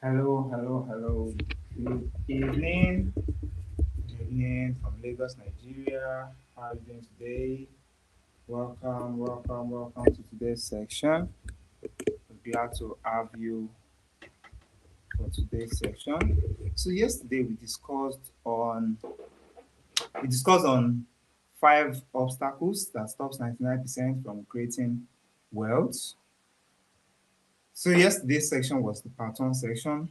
Hello. Good evening. Good evening from Lagos, Nigeria. How are you doing today? Welcome to today's section. We're glad to have you for today's section. So yesterday we discussed on 5 obstacles that stops 99% from creating wealth. So yesterday's section was the part 1 section,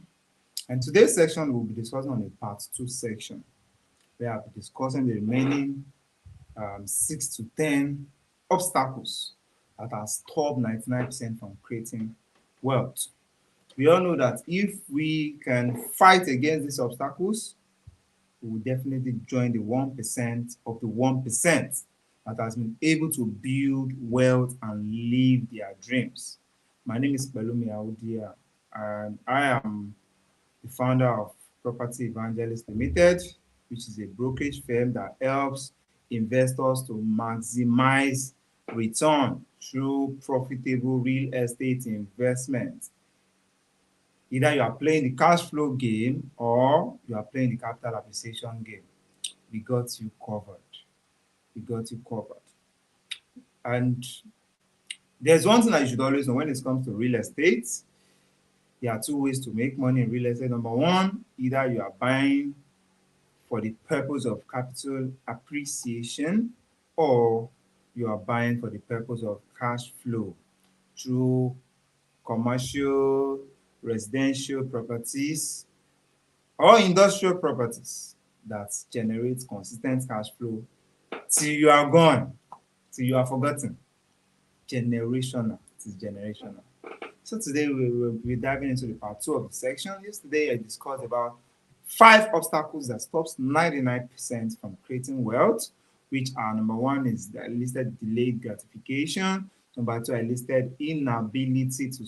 and today's section will be discussing on the part 2 section, where I'll be discussing the remaining 6 to 10 obstacles that are stop 99% from creating wealth. We all know that if we can fight against these obstacles, we will definitely join the 1% of the 1% that has been able to build wealth and live their dreams. My name is Pelumi Audia, and I am the founder of Property Evangelist Limited, which is a brokerage firm that helps investors to maximize return through profitable real estate investment. Either you are playing the cash flow game or you are playing the capital appreciation game. We got you covered. We got you covered. And there's one thing that you should always know when it comes to real estate. There are 2 ways to make money in real estate. Number one, either you are buying for the purpose of capital appreciation, or you are buying for the purpose of cash flow through commercial, residential properties, or industrial properties that generate consistent cash flow till you are gone, till you are forgotten. Generational. It is generational. So today we will be diving into the part 2 of the section. Yesterday I discussed about 5 obstacles that stops 99% from creating wealth, which are: number one is I listed delayed gratification. Number two, I listed inability to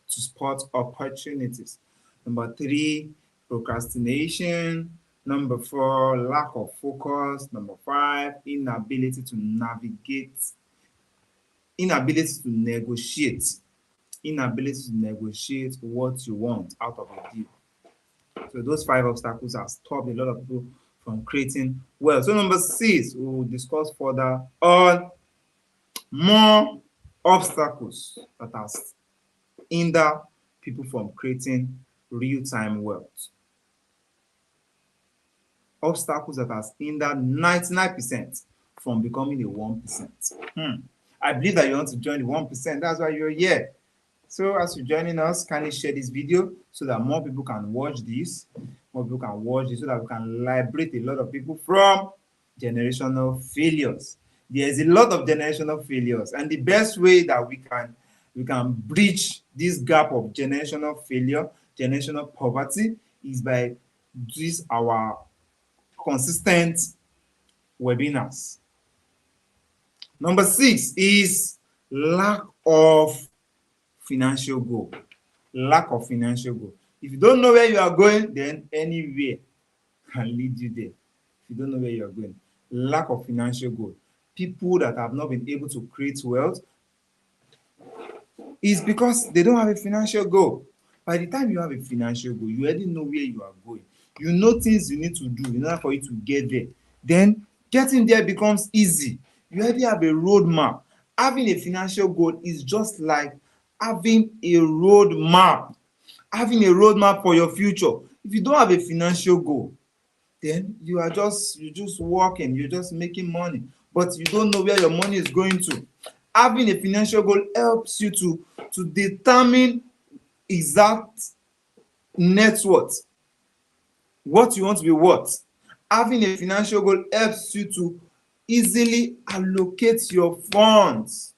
spot opportunities. Number three, procrastination. Number four, lack of focus. Number five, inability to negotiate. Inability to negotiate what you want out of a deal. So those 5 obstacles have stopped a lot of people from creating wealth. So number 6, we will discuss further on more obstacles that has hinder people from creating real-time wealth. Obstacles that has hindered 99% from becoming a 1%. I believe that you want to join the 1%. That's why you're here. So as you're joining us, kindly share this video so that more people can watch this. So that we can liberate a lot of people from generational failures. There's a lot of generational failures, and the best way that we can bridge this gap of generational failure, generational poverty, is by this our consistent webinars. Number 6 is lack of financial goal. Lack of financial goal. If you don't know where you are going, then anywhere can lead you there. If you don't know where you are going, lack of financial goal. People that have not been able to create wealth is because they don't have a financial goal. By the time you have a financial goal, you already know where you are going. You know things you need to do in order for you to get there. Then getting there becomes easy. You already have a roadmap. Having a financial goal is just like having a roadmap. Having a roadmap for your future. If you don't have a financial goal, then you're just working, you're just making money, but you don't know where your money is going to. Having a financial goal helps you to determine exact net worth, what you want to be worth. Having a financial goal helps you to easily allocate your funds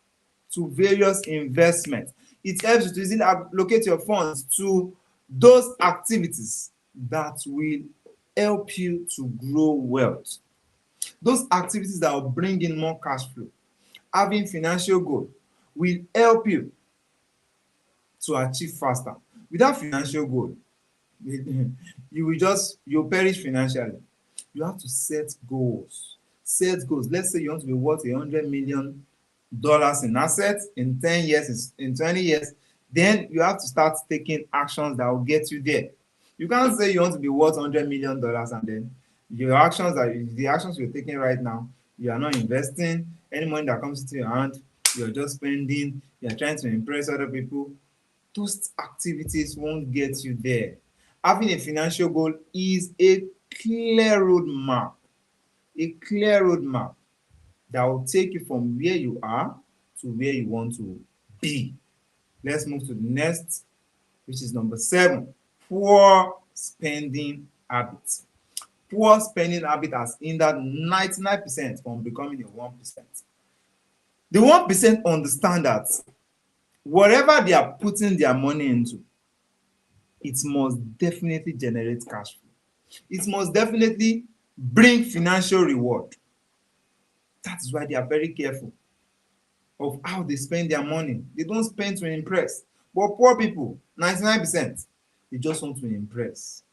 to various investments. It helps you to easily allocate your funds to those activities that will help you to grow wealth. Those activities that will bring in more cash flow. Having financial goal will help you to achieve faster. Without financial goal, you'll perish financially. You have to set goals. Set goals. Let's say you want to be worth $100 million in assets in 10 years, in 20 years. then you have to start taking actions that will get you there. You can't say you want to be worth $100 million and then the actions you're taking right now, you are not investing. Any money that comes into your hand, you're just spending, you're trying to impress other people. Those activities won't get you there. Having a financial goal is a clear roadmap, that will take you from where you are to where you want to be. Let's move to the next, which is number 7, poor spending habits. Poor spending habit has hindered 99% from becoming a 1%. The 1% understand that whatever they are putting their money into, it must definitely generate cash flow. It must definitely bring financial reward. That is why they are very careful of how they spend their money. They don't spend to impress. But poor people, 99%, they just want to impress.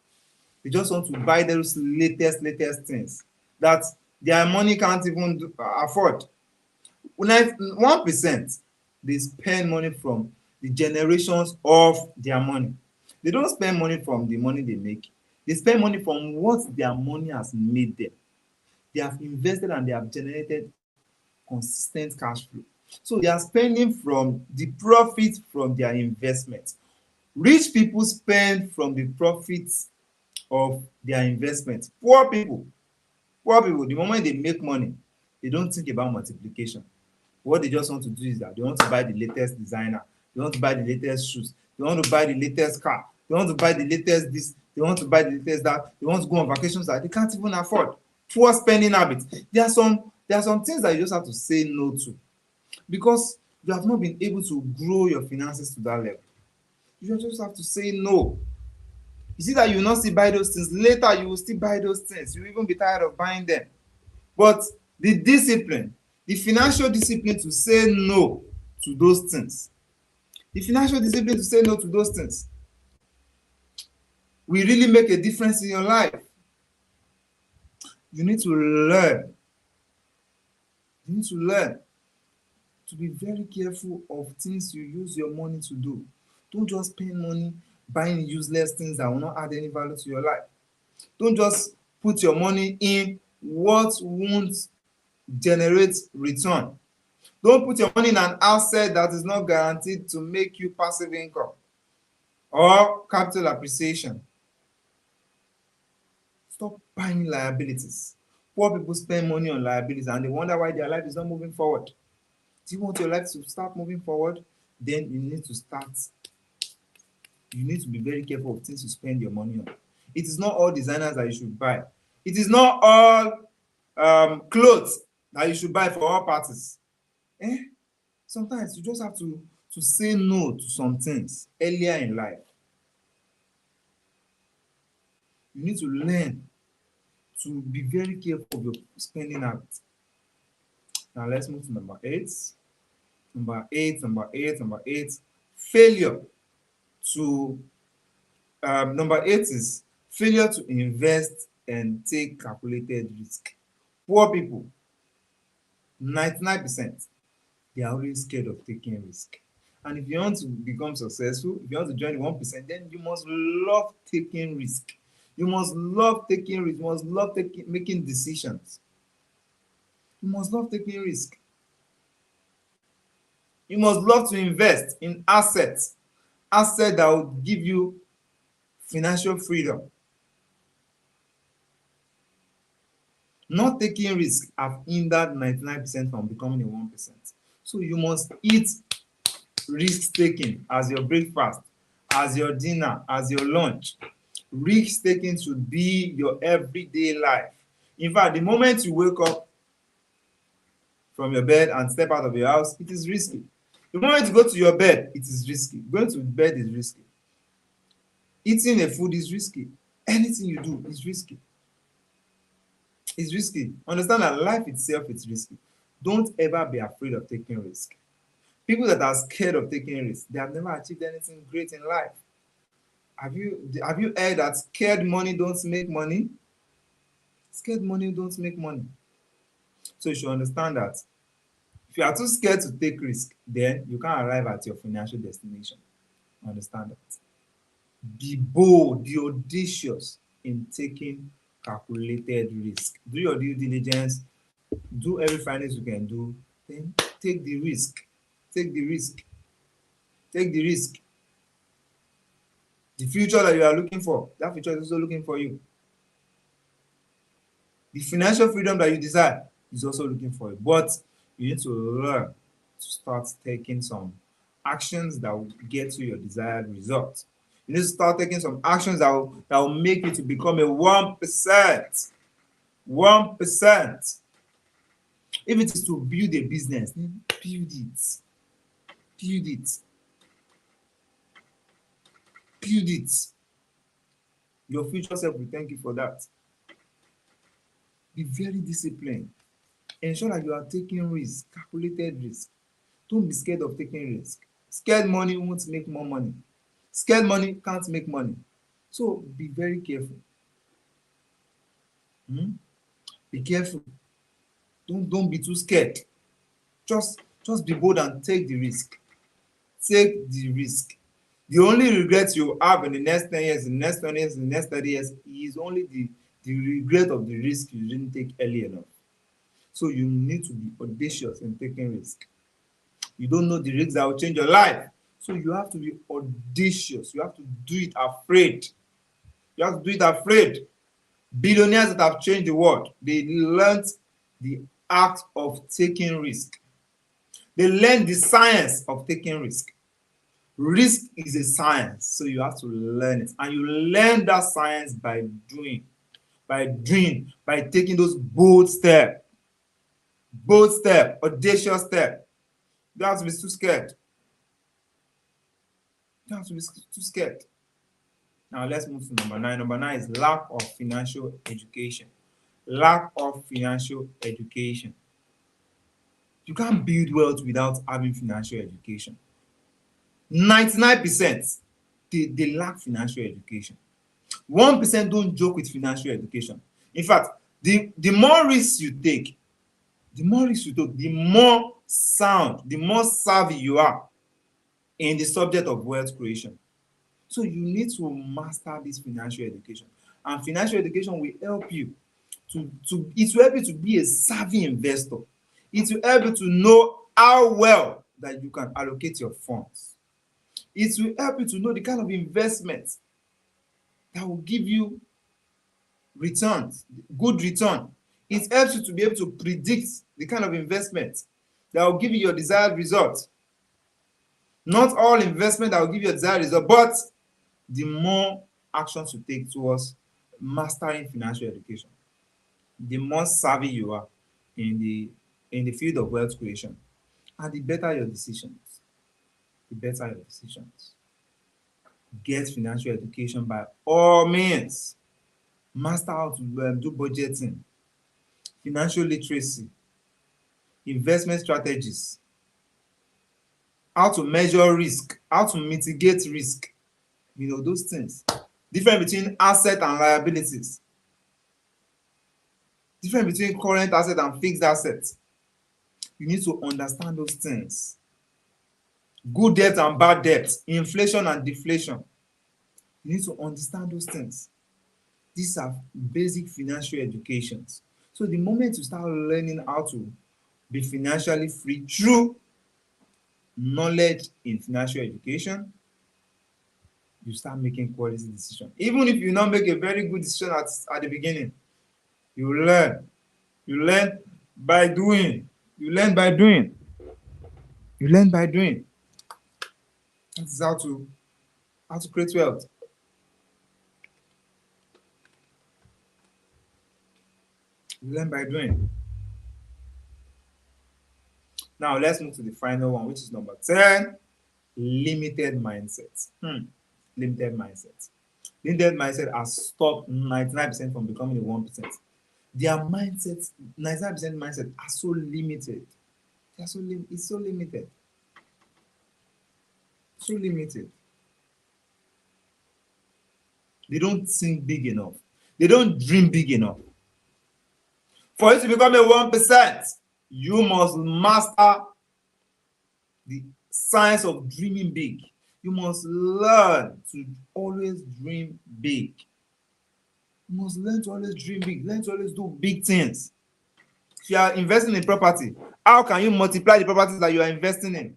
They just want to buy those latest things that their money can't even afford. 1%, they spend money from the generations of their money. They don't spend money from the money they make. They spend money from what their money has made them. They have invested and they have generated consistent cash flow. So they are spending from the profit from their investment. Rich people spend from the profits of their investment. Poor people, the moment they make money, they don't think about multiplication. What they just want to do is that they want to buy the latest designer, they want to buy the latest shoes, they want to buy the latest car, they want to buy the latest this, they want to buy the latest that, they want to go on vacations that they can't even afford. Poor spending habits. There are some things that you just have to say no to because you have not been able to grow your finances to that level. You just have to say no. You see that you will not still buy those things. Later, you will still buy those things. You will even be tired of buying them. But the discipline, the financial discipline to say no to those things, the financial discipline to say no to those things will really make a difference in your life. You need to learn. You need to learn to be very careful of things you use your money to do. Don't just spend money buying useless things that will not add any value to your life. Don't just put your money in what won't generate return. Don't put your money in an asset that is not guaranteed to make you passive income or capital appreciation. Stop buying liabilities. Poor people spend money on liabilities and they wonder why their life is not moving forward. Do you want your life to start moving forward? Then you need to be very careful of things you spend your money on. It is not all designers that you should buy. It is not all clothes that you should buy for all parties. Sometimes you just have to say no to some things earlier in life. You need to learn to be very careful of your spending habits. Now let's move to number 8. Number eight. Failure to number 8 is failure to invest and take calculated risk. Poor people, 99%, they are always scared of taking risk. And if you want to become successful, if you want to join the 1%, then you must love taking risk. You must love taking risk. You must love making decisions. You must love taking risk. You must love to invest in assets that will give you financial freedom. Not taking risk have hindered 99% from becoming a 1%. So you must eat risk taking as your breakfast, as your dinner, as your lunch. Risk taking should be your everyday life. In fact, the moment you wake up from your bed and step out of your house, it is risky. The moment you go to your bed, it is risky. Going to bed is risky. Eating a food is risky. Anything you do is risky. It's risky. Understand that life itself is risky. Don't ever be afraid of taking risk. People that are scared of taking risks, they have never achieved anything great in life. Have you heard that scared money don't make money? Scared money don't make money. So you should understand that if you are too scared to take risk, then you can't arrive at your financial destination. Understand that. Be bold, be audacious in taking calculated risk. Do your due diligence, do every finance you can do, then take the risk. Take the risk. Take the risk. The future that you are looking for, that future is also looking for you. The financial freedom that you desire is also looking for you. But you need to learn to start taking some actions that will get you your desired result. You need to start taking some actions that will make you to become a 1%. 1%. If it is to build a business, then build it. Build it. Build it. Your future self will thank you for that. Be very disciplined. Ensure that you are taking risk, calculated risk. Don't be scared of taking risk. Scared money won't make more money. Scared money can't make money. So be very careful. Be careful. Don't be too scared. Just be bold and take the risk. Take the risk. The only regret you have in the next 10 years, in the next 20 years, in the next 30 years is only the regret of the risk you didn't take early enough. So you need to be audacious in taking risk. You don't know the risks that will change your life. So you have to be audacious. You have to do it afraid. You have to do it afraid. Billionaires that have changed the world, they learned the art of taking risk. They learned the science of taking risk. Risk is a science, so you have to learn it. And you learn that science by doing, by taking those bold steps, audacious steps. You don't have to be too scared. You don't have to be too scared. Now let's move to number 9. Number 9 is lack of financial education. Lack of financial education. You can't build wealth without having financial education. 99% they lack financial education. 1% don't joke with financial education. In fact, the more risks you take, the more sound, the more savvy you are in the subject of wealth creation. So you need to master this financial education. And financial education will help you it will help you to be a savvy investor. It will help you to know how well that you can allocate your funds. It will help you to know the kind of investment that will give you returns, good return. It helps you to be able to predict the kind of investment that will give you your desired result. Not all investment that will give you a desired result, but the more actions you take towards mastering financial education, the more savvy you are in the field of wealth creation, and the better your decisions. The better your decisions. Get financial education by all means. Master how to do budgeting, financial literacy, investment strategies, how to measure risk, how to mitigate risk. You know, those things. Difference between asset and liabilities. Difference between current asset and fixed assets. You need to understand those things. Good debt and bad debt, inflation and deflation. You need to understand those things. These are basic financial educations. So the moment you start learning how to be financially free through knowledge in financial education, you start making quality decisions. Even if you not make a very good decision at the beginning, you learn. You learn by doing. You learn by doing. You learn by doing. That is how to create wealth. You learn by doing. Now let's move to the final one, which is number 10. Limited mindset. Limited mindset. Limited mindset has stopped 99% from becoming a 1%. Their mindset, 99% mindset are so limited. It's so limited. So limited. They don't think big enough. They don't dream big enough. For you to become a 1%, you must master the science of dreaming big. You must learn to always dream big. You must learn to always dream big. Learn to always do big things. If you are investing in property, how can you multiply the properties that you are investing in?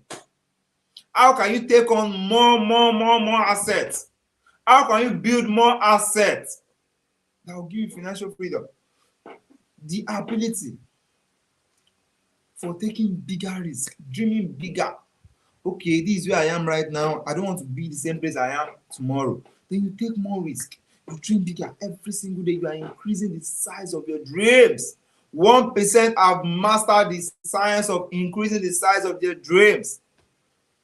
How can you take on more assets? How can you build more assets that will give you financial freedom? The ability for taking bigger risks, dreaming bigger. Okay, this is where I am right now. I don't want to be the same place I am tomorrow. Then you take more risk. You dream bigger every single day. You are increasing the size of your dreams. 1% have mastered the science of increasing the size of their dreams.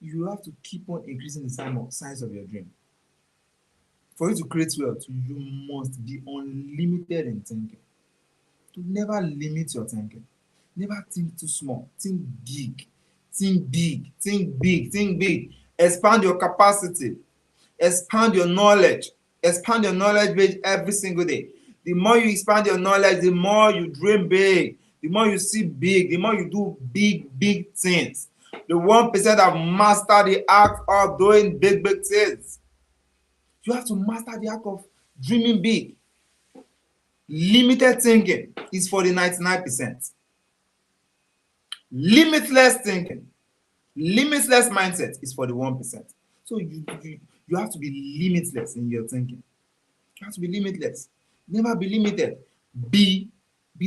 You have to keep on increasing the size of your dream. For you to create wealth, you must be unlimited in thinking. To never limit your thinking. Never think too small. Think big. Think big. Think big. Think big. Expand your capacity. Expand your knowledge. Expand your knowledge base every single day. The more you expand your knowledge, the more you dream big. The more you see big, the more you do big things. The 1% have mastered the art of doing big things. You have to master the art of dreaming big. Limited thinking is for the 99%. Limitless thinking, limitless mindset is for the 1%. So you have to be limitless in your thinking. You have to be limitless. Never be limited. Be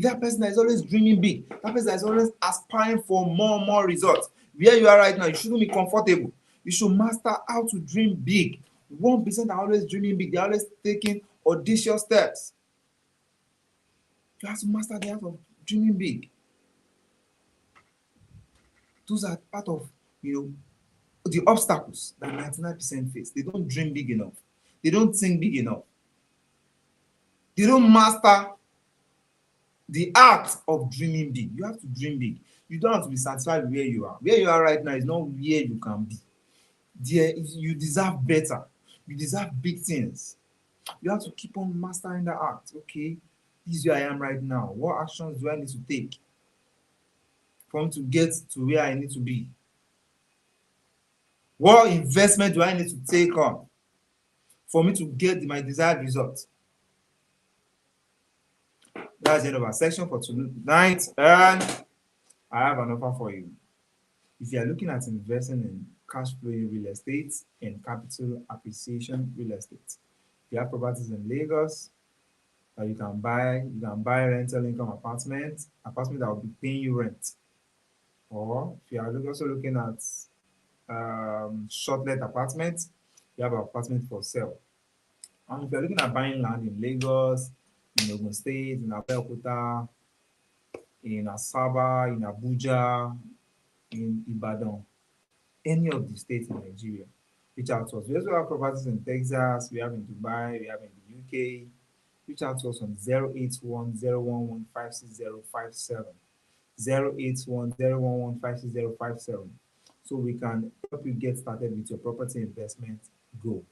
that person that is always dreaming big. That person that is always aspiring for more results. Where you are right now, you shouldn't be comfortable. You should master how to dream big. 1% are always dreaming big. They're always taking audacious steps. You have to master the art of dreaming big. Those are part of, the obstacles that 99% face. They don't dream big enough. They don't think big enough. They don't master the art of dreaming big. You have to dream big. You don't have to be satisfied with where you are. Where you are right now is not where you can be. You deserve better. You deserve big things. You have to keep on mastering the art. Okay, this is where I am right now. What actions do I need to take for me to get to where I need to be? What investment do I need to take on for me to get my desired result? That's the end of our section for tonight, and I have an offer for you. If you are looking at investing in cash flowing real estate and capital appreciation real estate, if you have properties in Lagos, you can buy rental income apartment that will be paying you rent. Or if you are also looking at short-let apartments, you have an apartment for sale. And if you're looking at buying land in Lagos, in Ogun State, in Abeokuta, in Asaba, in Abuja, in Ibadan, any of the states in Nigeria, reach out to us. We also have properties in Texas, we have in Dubai, we have in the UK. Reach out to us on 081-011-56057. 081-011-56057. So we can help you get started with your property investment goal.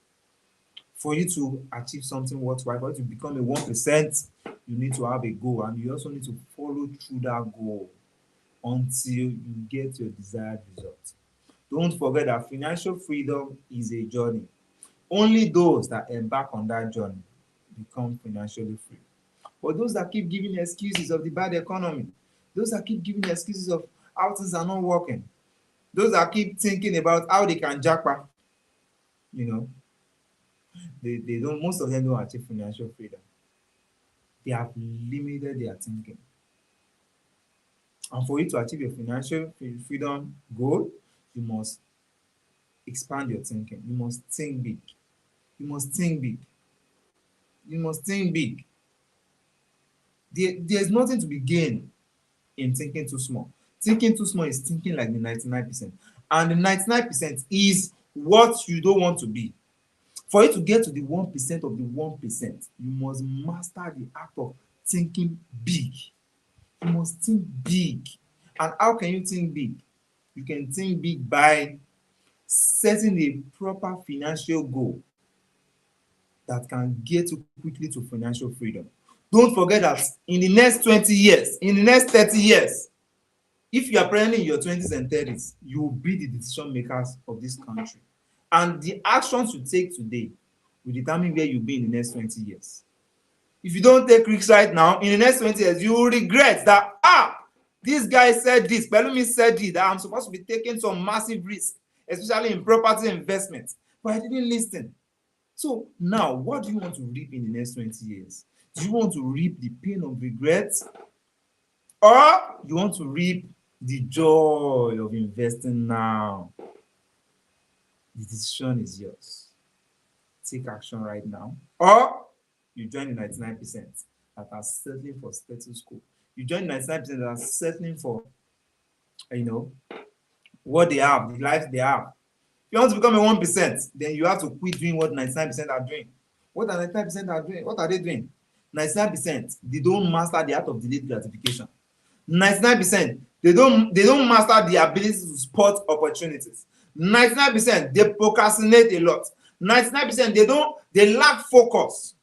For you to achieve something worthwhile, for you to become a 1%, you need to have a goal, and you also need to follow through that goal until you get your desired result. Don't forget that financial freedom is a journey. Only those that embark on that journey become financially free. But those that keep giving excuses of the bad economy, those that keep giving excuses of how things are not working, those that keep thinking about how they can jackpot, they don't, most of them don't achieve financial freedom. They have limited their thinking. And for you to achieve your financial freedom goal, you must expand your thinking. You must think big. You must think big. You must think big. There's nothing to be gained in thinking too small. Thinking too small is thinking like the 99%. And the 99% is what you don't want to be. For you to get to the 1% of the 1%, you must master the act of thinking big. You must think big. And how can you think big? You can think big by setting a proper financial goal that can get you quickly to financial freedom. Don't forget that in the next 20 years, in the next 30 years, if you are presently in your 20s and 30s, you will be the decision makers of this country. And the actions you take today will determine where you'll be in the next 20 years. If you don't take risks right now, in the next 20 years, you will regret that, this guy said this, Pelumi said this, that I'm supposed to be taking some massive risk, especially in property investment, but I didn't listen. So now, what do you want to reap in the next 20 years? Do you want to reap the pain of regret, or you want to reap the joy of investing now? The decision is yours. Take action right now, or you join the 99% that are settling for status quo. You join the 99% that are settling for, what they have, the life they have. If you want to become a 1%, then you have to quit doing what 99% are doing. What are 99% are doing? What are they doing? 99%, they don't master the art of delayed gratification. 99%, they don't master the ability to spot opportunities. 99%, they procrastinate a lot. 99%, they lack focus.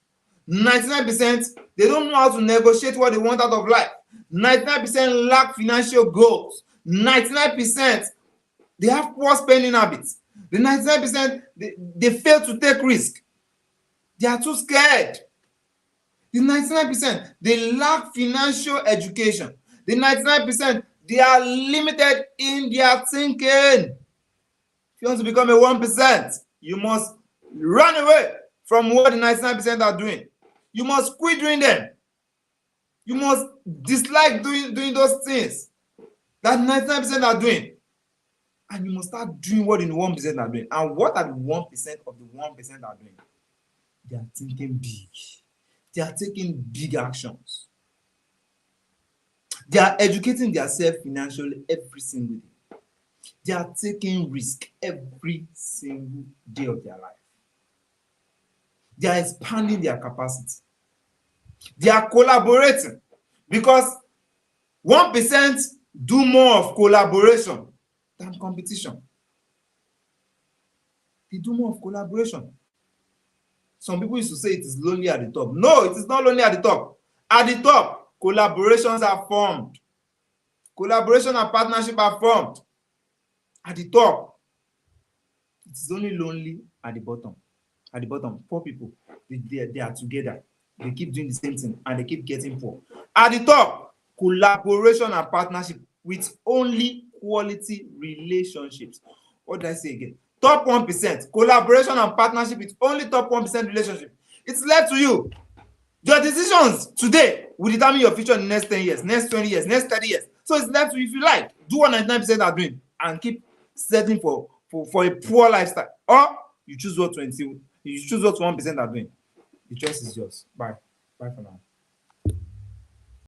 99%, they don't know how to negotiate what they want out of life. 99% lack financial goals. 99%, they have poor spending habits. The 99%, they fail to take risk. They are too scared. The 99%, they lack financial education. The 99%, they are limited in their thinking. If you want to become a 1%, you must run away from what the 99% are doing. You must quit doing them. You must dislike doing those things that 99% are doing. And you must start doing what the 1% are doing. And what are the 1% of the 1% are doing? They are thinking big. They are taking big actions. They are educating themselves financially every single day. They are taking risk every single day of their life. They are expanding their capacity. They are collaborating, because 1% do more of collaboration than competition. They do more of collaboration. Some people used to say it is lonely at the top. No, it is not lonely at the top. At the top, collaborations are formed. Collaboration and partnership are formed. At the top, it is only lonely at the bottom. At the bottom, poor people, they are together. They keep doing the same thing and they keep getting poor. At the top, collaboration and partnership with only quality relationships. What did I say again? Top 1%, collaboration and partnership with only top 1% relationship. It's left to you. Your decisions today will determine your future in the next 10 years, next 20 years, next 30 years. So it's left to you. If you like, do what 99% are doing and keep settling for a poor lifestyle. Or you choose what 1% are doing. The choice is yours. Bye. Bye for now.